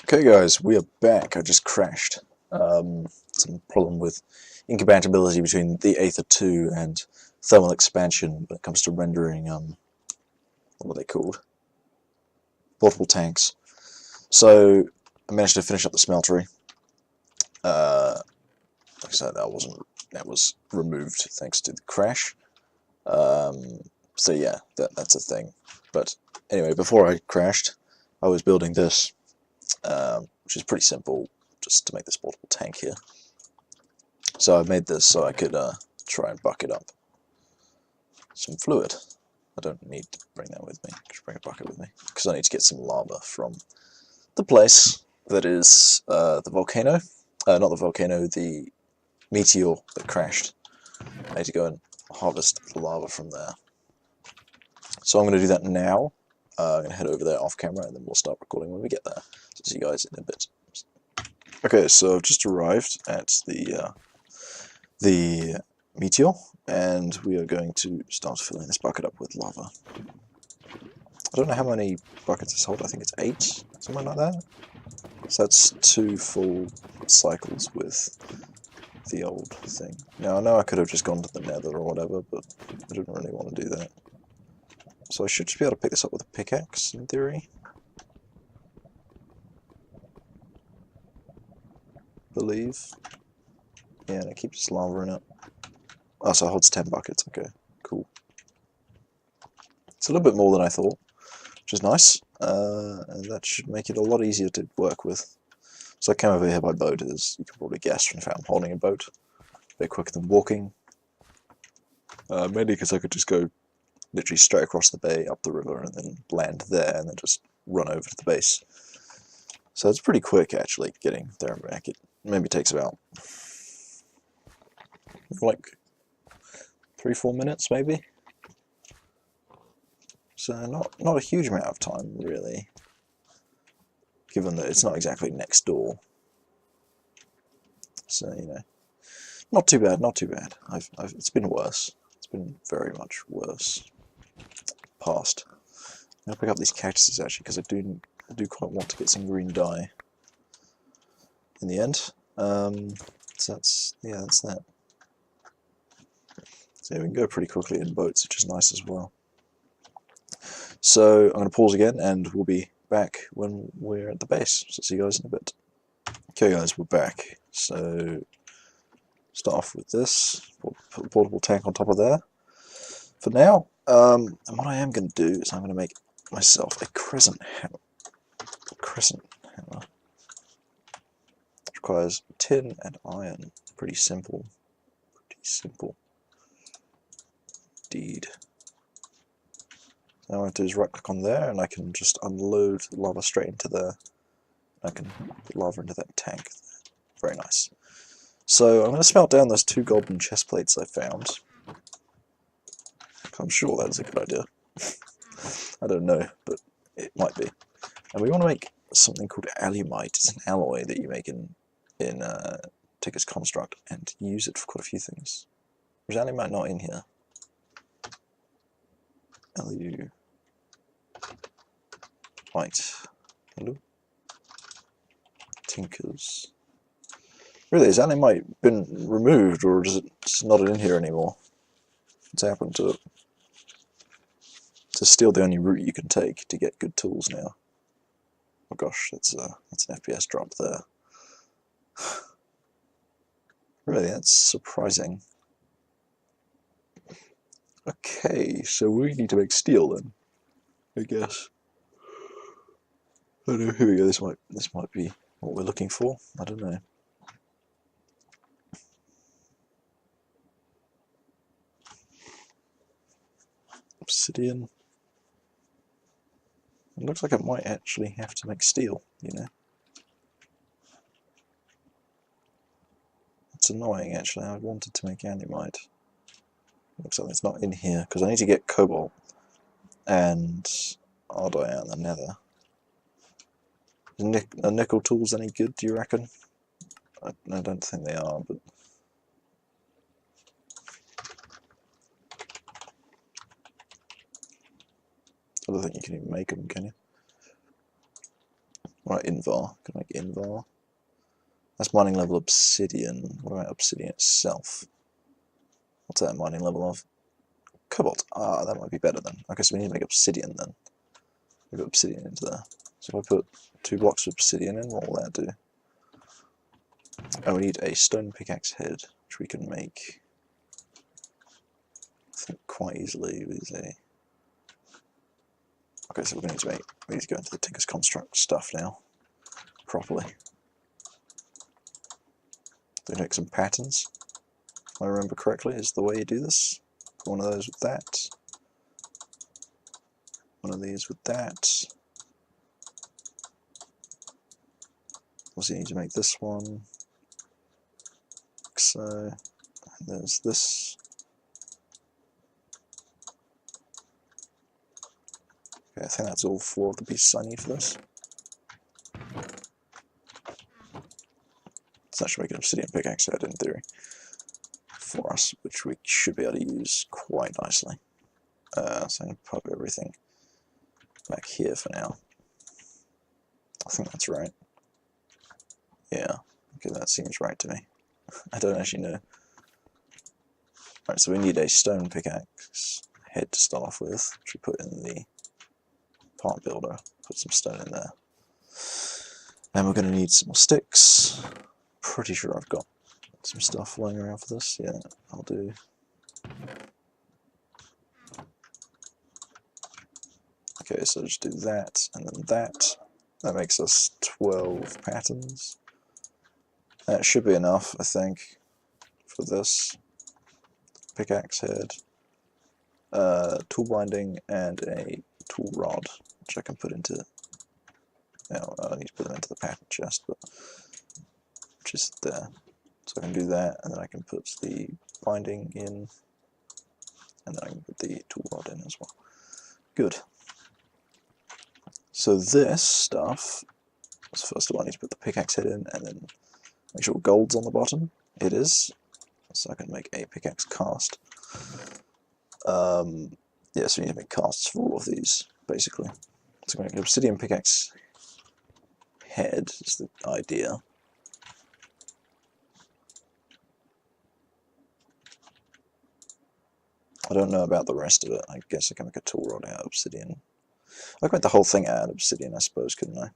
Okay guys, we are back. I just crashed. Some problem with incompatibility between the AE2 and thermal expansion when it comes to rendering, what are they called? Portable tanks. So, I managed to finish up the smeltery. Like I said, that was removed thanks to the crash. So yeah, that's a thing. But anyway, before I crashed, I was building this. Which is pretty simple, just to make this portable tank here. So I made this so I could try and bucket up some fluid. I don't need to bring that with me, just bring a bucket with me, because I need to get some lava from the place that is the volcano, not the volcano, the meteor that crashed. I need to go and harvest the lava from there. So I'm going to do that now. I'm going to head over there off camera and then we'll start recording when we get there. So see you guys in a bit. Okay, so I've just arrived at the meteor and we are going to start filling this bucket up with lava. I don't know how many buckets this holds, I think it's 8, something like that. So that's 2 full cycles with the old thing. Now I know I could have just gone to the nether or whatever, but I didn't really want to do that. So I should just be able to pick this up with a pickaxe, in theory. Believe. Yeah, and it keeps lava in it. Oh, so it holds 10 buckets, okay, cool. It's a little bit more than I thought, which is nice, and that should make it a lot easier to work with. So I came over here by boat, as you can probably guess from the fact I'm holding a boat. A bit quicker than walking. Mainly because I could just go literally straight across the bay, up the river, and then land there, and then just run over to the base. So it's pretty quick, actually, getting there and back. It maybe takes about, like, 3-4 minutes, maybe? So not a huge amount of time, really, given that it's not exactly next door. So, you know, not too bad, not too bad. It's been worse. It's been very much worse. Past. I'm going to pick up these cactuses, actually, because I do quite want to get some green dye in the end. So that's that. So yeah, we can go pretty quickly in boats, which is nice as well. So I'm going to pause again, and we'll be back when we're at the base. So see you guys in a bit. Okay guys, we're back. So start off with this, put the portable tank on top of there. For now, and what I am going to do is I'm going to make myself a crescent hammer. Which requires tin and iron. Pretty simple. Indeed. Now what I do is right click on there and I can just unload lava straight into there. I can put lava into that tank. Very nice. So I'm going to smelt down those 2 golden chest plates I found. I'm sure that's a good idea. I don't know, but it might be. And we want to make something called alumite. It's an alloy that you make in Ticker's construct and use it for quite a few things. There's alumite not in here. Alumite. Hello? Tinkers. Really, has alumite been removed, or is it just not in here anymore? What's happened to it? It's still the only route you can take to get good tools now. Oh gosh, that's an FPS drop there. Really, that's surprising. Okay, so we need to make steel then, I guess. Oh no, here we go. This might be what we're looking for. I don't know. Obsidian. It looks like I might actually have to make steel, you know. It's annoying, actually. I wanted to make alumite. Looks like it's not in here, because I need to get cobalt and ardite out in the nether. Are nickel tools any good, do you reckon? I don't think they are, but... I don't think you can even make them, can you? Right, Invar. Can I make Invar? That's mining level obsidian. What about obsidian itself? What's that mining level of? Cobalt. Ah, that might be better then. Okay, so we need to make obsidian then. We got obsidian into there. So if I put 2 blocks of obsidian in, what will that do? And we need a stone pickaxe head, which we can make, I think, quite easily with a... Okay, so we need to go into the Tinker's Construct stuff now, properly. They make some patterns, if I remember correctly, is the way you do this. One of those with that. One of these with that. Also, you need to make this one. Like so. And there's this. Okay, I think that's all 4 of the pieces I need for this. So that should make an obsidian pickaxe head in theory for us, which we should be able to use quite nicely. So I'm going to pop everything back here for now. I think that's right. Yeah, okay, that seems right to me. I don't actually know. Right, so we need a stone pickaxe head to start off with, which we put in the part builder. Put some stone in there. And we're going to need some more sticks. Pretty sure I've got some stuff lying around for this. Yeah, I'll do. Okay, so just do that, and then that. That makes us 12 patterns. That should be enough, I think, for this. Pickaxe head, tool binding, and a tool rod, which I can put into... No, I need to put them into the pattern chest, but which is there. So I can do that, and then I can put the binding in, and then I can put the tool rod in as well. Good. So this stuff, so first of all I need to put the pickaxe head in, and then make sure gold's on the bottom. It is. So I can make a pickaxe cast. Yeah, so we need to make casts for all of these, basically. So I'm going to make an obsidian pickaxe head, is the idea. I don't know about the rest of it. I guess I can make a tool rod out of obsidian. I could make the whole thing out of obsidian, I suppose, couldn't I?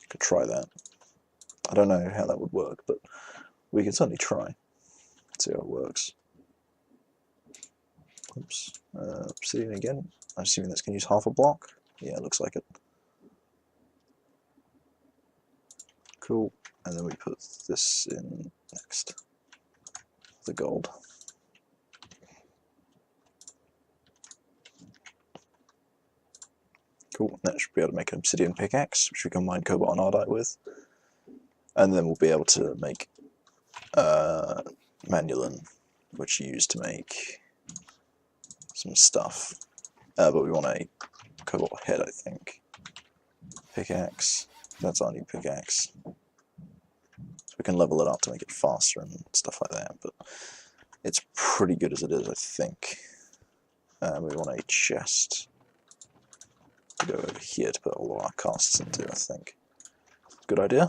Could try that. I don't know how that would work, but we can certainly try. See how it works. Oops. Obsidian again. I'm assuming this can use half a block. Yeah, it looks like it. Cool. And then we put this in next. The gold. Cool. That should be able to make an obsidian pickaxe, which we can mine cobalt and ardite with. And then we'll be able to make manulin, which you use to make some stuff. But we want a cobalt head, I think. Pickaxe. That's our new pickaxe. So we can level it up to make it faster and stuff like that, but it's pretty good as it is, I think. We want a chest to go over here to put all of our casts into, I think. Good idea.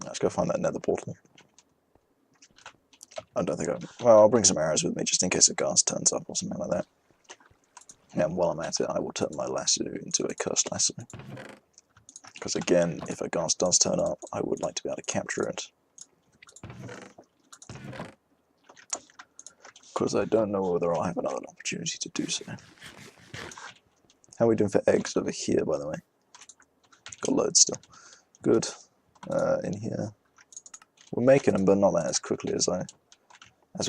Let's go find that nether portal. I don't think well, I'll bring some arrows with me just in case a ghast turns up or something like that. And while I'm at it, I will turn my lasso into a cursed lasso. Because again, if a ghast does turn up, I would like to be able to capture it. Because I don't know whether I'll have another opportunity to do so. How are we doing for eggs over here, by the way? Got loads still. Good. In here. We're making them, but not as quickly as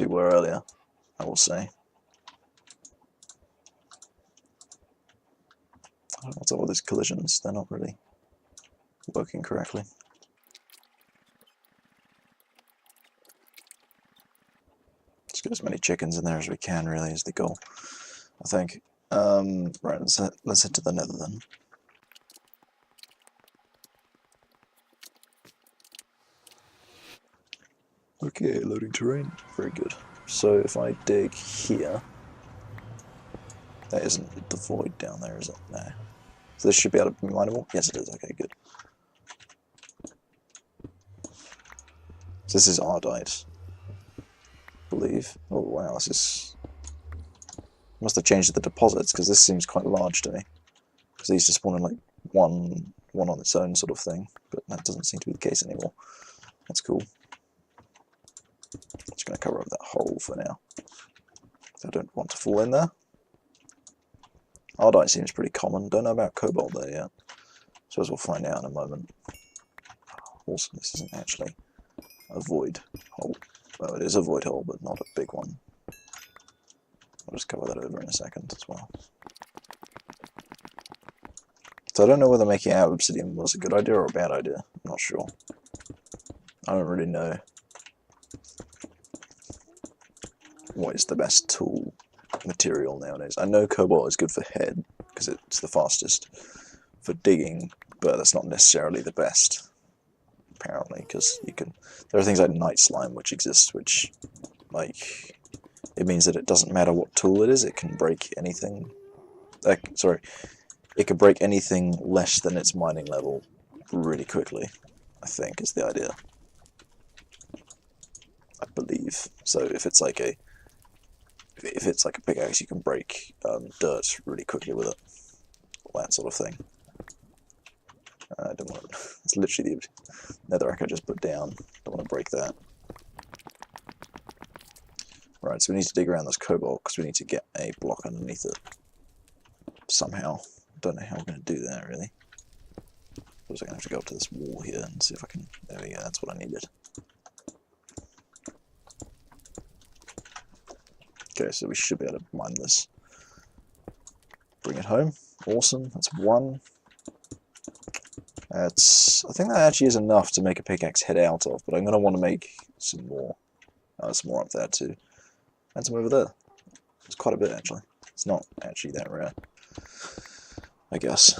we were earlier, I will say. I don't know what's up with these collisions, they're not really working correctly. Let's get as many chickens in there as we can, really, is the goal, I think. Right, let's head to the nether then. Okay, loading terrain. Very good. So if I dig here, that isn't the void down there, is it? No. So this should be able to be mineable? Yes, it is. Okay, good. So this is Ardite, I believe. Oh wow, this is... Must have changed the deposits, because this seems quite large to me. Because they used to spawn in like one on its own sort of thing, but that doesn't seem to be the case anymore. That's cool. Just going to cover up that hole for now. I don't want to fall in there. Ardite seems pretty common. Don't know about Cobalt there yet. Suppose we'll find out in a moment. Also, this isn't actually a void hole. Well, it is a void hole, but not a big one. I'll just cover that over in a second as well. So I don't know whether making out of obsidian was a good idea or a bad idea. I'm not sure. I don't really know what is the best tool material nowadays. I know cobalt is good for head because it's the fastest for digging, but that's not necessarily the best, apparently, because there are things like night slime which exist, which, like, it means that it doesn't matter what tool it is, it can break anything. It can break anything less than its mining level really quickly, I think, is the idea. I believe. So if it's like a pickaxe, you can break dirt really quickly with it. All that sort of thing. I don't want to, it's literally the netherrack I just put down. Don't want to break that. Right, so we need to dig around this cobalt because we need to get a block underneath it somehow. Don't know how I'm going to do that, really. I was going to have to go up to this wall here and see if I can... There we go, that's what I needed. Okay, so we should be able to mine this. Bring it home. Awesome, that's one. I think that actually is enough to make a pickaxe head out of, but I'm going to want to make some more. Some more up there too. And some over there. It's quite a bit, actually. It's not actually that rare, I guess.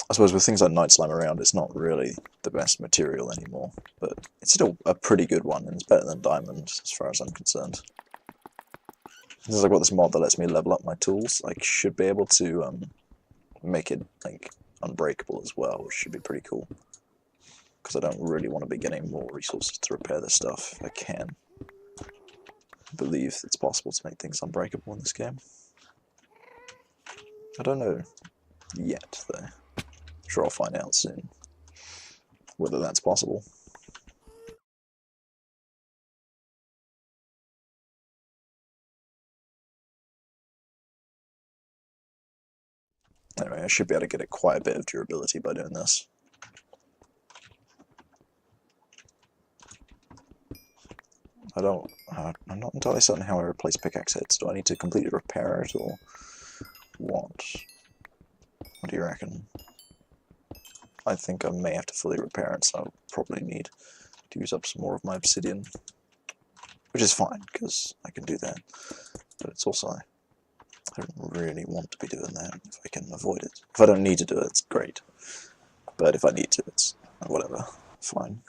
I suppose with things like night slime around, it's not really the best material anymore, but it's still a pretty good one, and it's better than diamond, as far as I'm concerned. Since I've got this mod that lets me level up my tools, I should be able to make it like unbreakable as well, which should be pretty cool. Because I don't really want to be getting more resources to repair this stuff. I can. I believe it's possible to make things unbreakable in this game. I don't know yet, though. I'm sure I'll find out soon whether that's possible. Anyway, I should be able to get quite a bit of durability by doing this. I'm not entirely certain how I replace pickaxe heads. Do I need to completely repair it, or what? What do you reckon? I think I may have to fully repair it, so I'll probably need to use up some more of my obsidian. Which is fine, because I can do that. But it's also, I don't really want to be doing that if I can avoid it. If I don't need to do it, it's great. But if I need to, it's whatever, fine.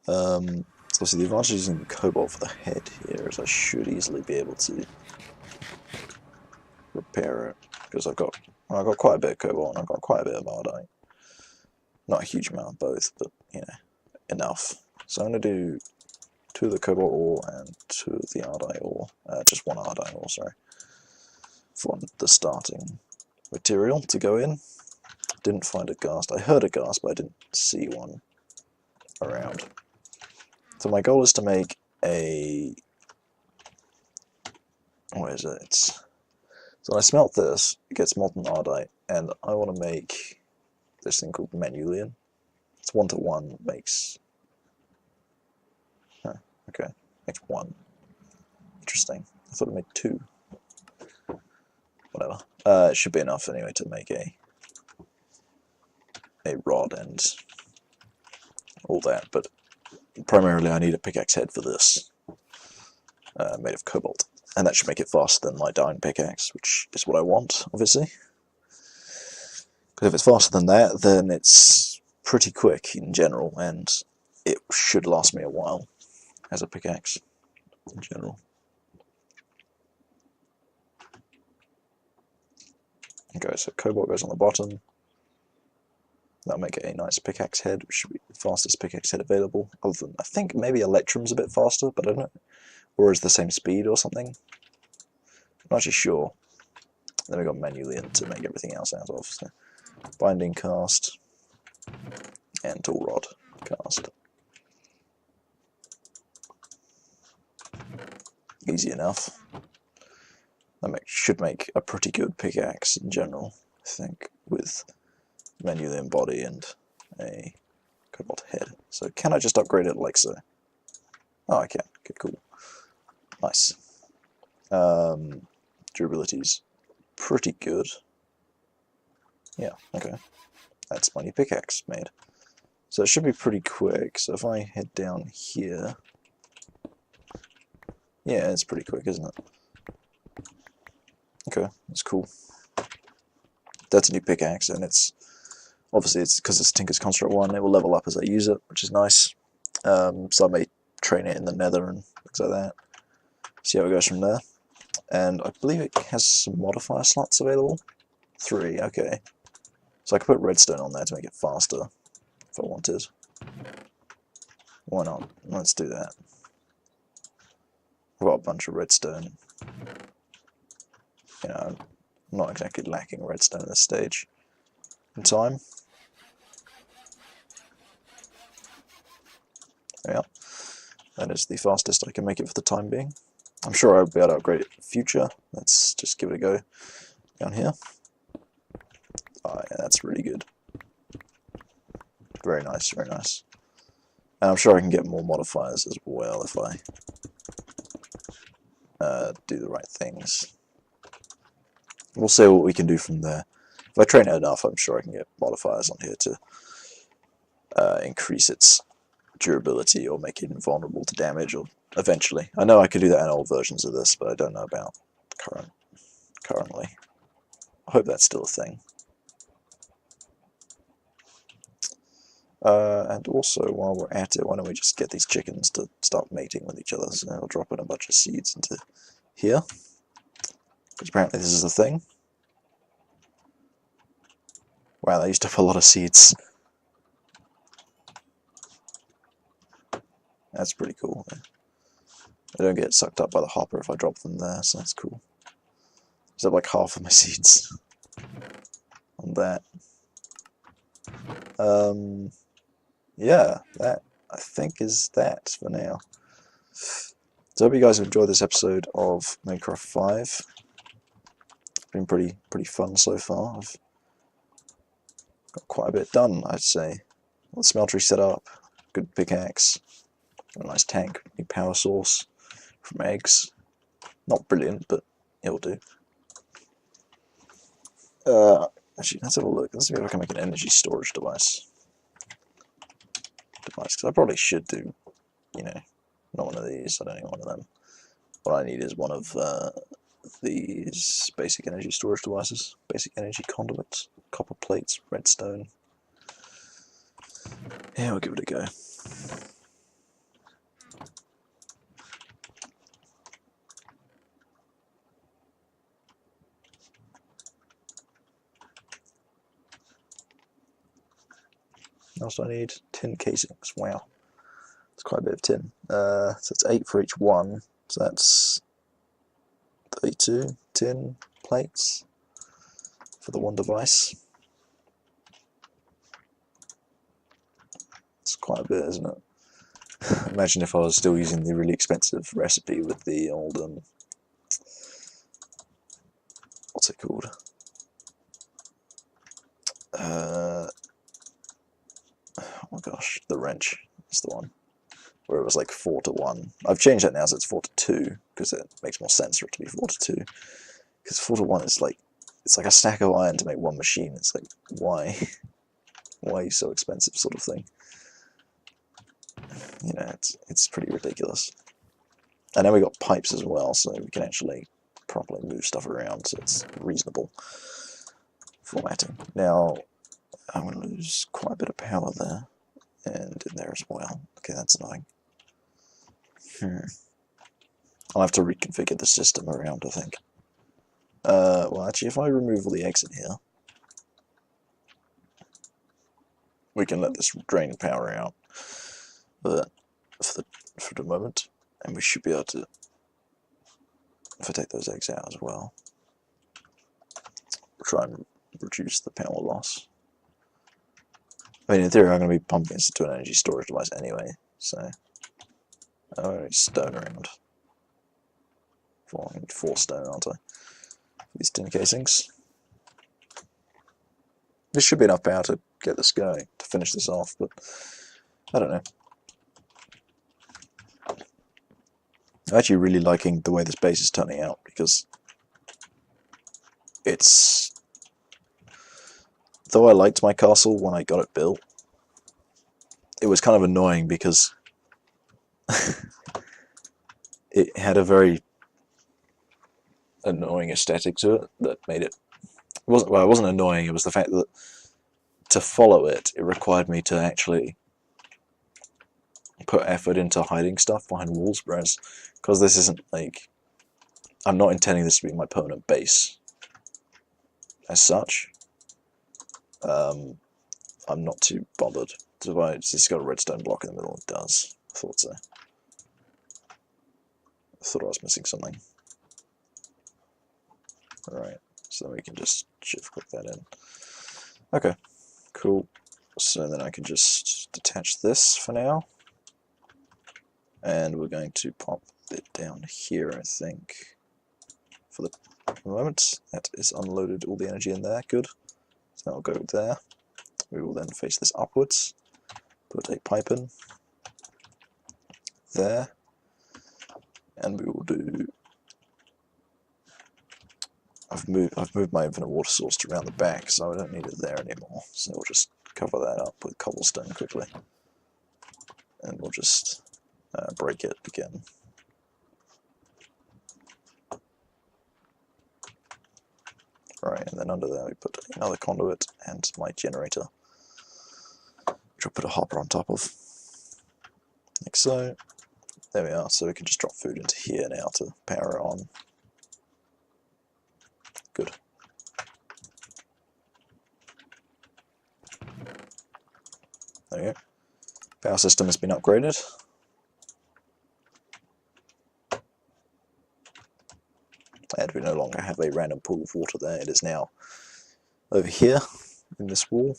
So obviously the advantage of using cobalt for the head here is I should easily be able to repair it, because I've got quite a bit of cobalt and I've got quite a bit of ardite. Not a huge amount of both, but you know, enough. So I'm going to do 2 of the cobalt ore and 2 of the ardite ore, just 1 ardite ore, sorry, for the starting material to go in. Didn't find a ghast. I heard a ghast, but I didn't see one around. So my goal is to make a... What is it? So when I smelt this, it gets molten ardite, and I want to make this thing called Chameleon. It's 1-to-1, makes... Huh, okay, makes 1. Interesting. I thought it made 2. Whatever. It should be enough anyway to make a rod and all that, but primarily I need a pickaxe head for this, made of cobalt, and that should make it faster than my diamond pickaxe, which is what I want, obviously. Because if it's faster than that, then it's pretty quick in general, and it should last me a while as a pickaxe in general. Okay, so cobalt goes on the bottom. That'll make it a nice pickaxe head, which should be the fastest pickaxe head available. Other than, I think maybe Electrum's a bit faster, but I don't know. Or is the same speed or something? I'm not actually sure. Then we got Manulian to make everything else out of. So binding cast and tool rod cast. Easy enough. That should make a pretty good pickaxe in general, I think, with Manulian body and a cobalt head. So can I just upgrade it like so? Oh, I can. Okay, cool. Nice. Durability's pretty good. Yeah, okay. That's my new pickaxe made. So it should be pretty quick. So if I head down here... Yeah, it's pretty quick, isn't it? Okay, that's cool. That's a new pickaxe, and it's... Obviously, it's because it's Tinker's Construct 1, it will level up as I use it, which is nice. So I may train it in the nether and things like that. See how it goes from there. And I believe it has some modifier slots available. 3, okay. So I could put redstone on there to make it faster, if I wanted. Why not? Let's do that. I've got a bunch of redstone. You know, I'm not exactly lacking redstone at this stage in time. Yeah, that is the fastest I can make it for the time being. I'm sure I'll be able to upgrade it in the future. Let's just give it a go down here. Oh yeah, that's really good. Very nice, very nice. And I'm sure I can get more modifiers as well if I do the right things. We'll see what we can do from there. If I train it enough, I'm sure I can get modifiers on here to increase its durability or make it invulnerable to damage, or eventually. I know I could do that in old versions of this, but I don't know about currently. I hope that's still a thing. And also, while we're at it, why don't we just get these chickens to start mating with each other? So I'll drop in a bunch of seeds into here, because apparently this is a thing. Wow, they used up a lot of seeds. That's pretty cool. They don't get sucked up by the hopper if I drop them there, so that's cool. Is that like half of my seeds on that? Yeah, that I think is that for now. So I hope you guys have enjoyed this episode of Minecraft 5. It's been pretty fun so far. I've got quite a bit done, I'd say. The smeltery set up, good pickaxe, a nice tank, new power source from eggs. Not brilliant, but it'll do. Actually, let's have a look. Let's see if I can make an energy storage device. Because I probably should do, you know, not one of these. I don't need one of them. What I need is one of these basic energy storage devices, basic energy conduits, copper plates, redstone. Yeah, we'll give it a go. Also, I need tin casings. Wow, it's quite a bit of tin. So it's 8 for each one. So that's 32 tin plates for the one device. It's quite a bit, isn't it? Imagine if I was still using the really expensive recipe with the old what's it called? Oh my gosh, the wrench is the one. Where it was like 4 to 1. I've changed that now so it's 4 to 2, because it makes more sense for it to be 4 to 2. Because 4 to 1 is like, it's like a stack of iron to make one machine. It's like, why? Why are you so expensive, sort of thing. You know, it's pretty ridiculous. And then we got pipes as well, so we can actually properly move stuff around, so it's reasonable formatting. Now, I'm going to lose quite a bit of power there, and in there as well. Okay, that's annoying. I'll have to reconfigure the system around, I think. Well, actually, if I remove all the eggs in here, we can let this drain power out, but for the moment, and we should be able to, if I take those eggs out as well, try and reduce the power loss. I mean, in theory, I'm going to be pumping this into an energy storage device anyway, so I don't need stone around. I need 4 stone, aren't I? These tin casings. This should be enough power to get this going, to finish this off, but I don't know. I'm actually really liking the way this base is turning out, because it's... Though I liked my castle when I got it built, it was kind of annoying because it had a very annoying aesthetic to it that made it... It wasn't annoying, it was the fact that to follow it, it required me to actually put effort into hiding stuff behind walls, whereas, because this isn't like... I'm not intending this to be my permanent base as such. I'm not too bothered. It's got a redstone block in the middle, it does. I thought so. I thought I was missing something. Alright, so we can just shift click that in. Okay, cool. So then I can just detach this for now. And we're going to pop it down here, I think. For the moment, that is unloaded all the energy in there, good. So that'll go there. We will then face this upwards, put a pipe in there, and we will do... I've moved my infinite water source to around the back, so I don't need it there anymore. So we'll just cover that up with cobblestone quickly, and we'll just break it again. Right, and then under there we put another conduit and my generator, which I'll put a hopper on top of, like so. There we are, so we can just drop food into here now to power it on. Good. There we go. Power system has been upgraded. And we no longer have a random pool of water there. It is now over here in this wall,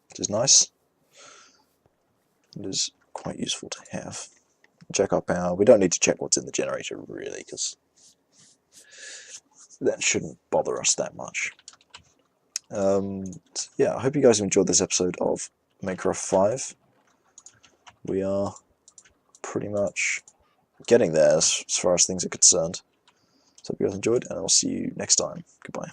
which is nice. It is quite useful to have. Check our power. We don't need to check what's in the generator really, because that shouldn't bother us that much. Yeah, I hope you guys enjoyed this episode of Minecraft 5. We are pretty much getting there as far as things are concerned. So hope you guys enjoyed, and I'll see you next time. Goodbye.